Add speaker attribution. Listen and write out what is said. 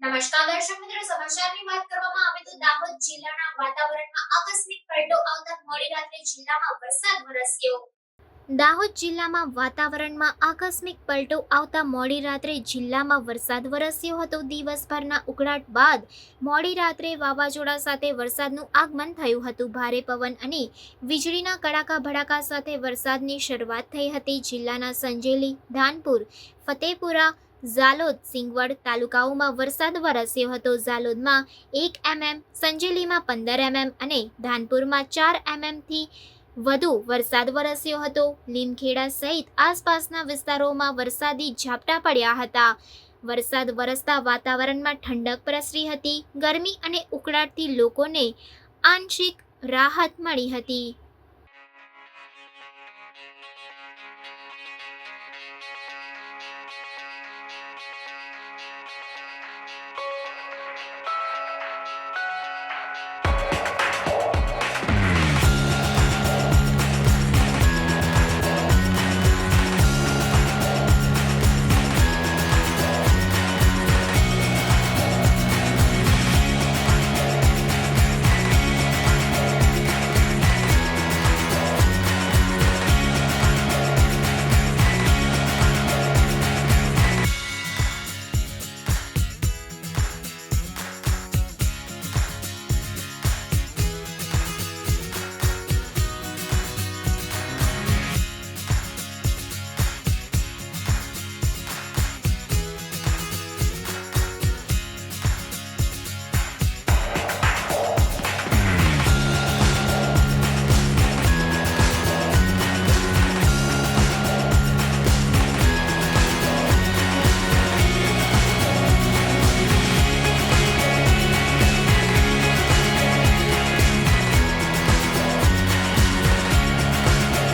Speaker 1: નમસ્કાર દર્શક મિત્રો, સમાચારની વાત કરવામાં આવે તો દાહોદ જિલ્લાના વાતાવરણમાં આકસ્મિક પલટો આવતા મોડી રાત્રે જિલ્લામાં વરસાદ વરસ્યો. દાહોદ જિલ્લામાં વાતાવરણમાં આકસ્મિક પલટો આવતા મોડી રાત્રે જિલ્લામાં વરસાદ વરસ્યો હતો. દિવસભરના ઉકળાટ બાદ મોડી રાત્રે વાવાઝોડા સાથે વરસાદનું આગમન થયું હતું. ભારે પવન અને વીજળીના કડાકા ભડાકા સાથે વરસાદની શરૂઆત થઈ હતી. જિલ્લાના સંજેલી, ધાનપુર, ફતેપુરા, ઝાલોદ, સિંગવડ તાલુકાઓમાં વરસાદ વરસ્યો હતો. ઝાલોદમાં 1 mm, સંજેલીમાં 15 mm અને ધાનપુરમાં 4 mm થી વધુ વરસાદ વરસ્યો હતો. લીમખેડા સહિત આસપાસના વિસ્તારોમાં વરસાદી ઝાપટા પડ્યા હતા. વરસાદ વરસતા વાતાવરણમાં ઠંડક પ્રસરી હતી. ગરમી અને ઉકળાટથી લોકોને આંશિક રાહત મળી હતી.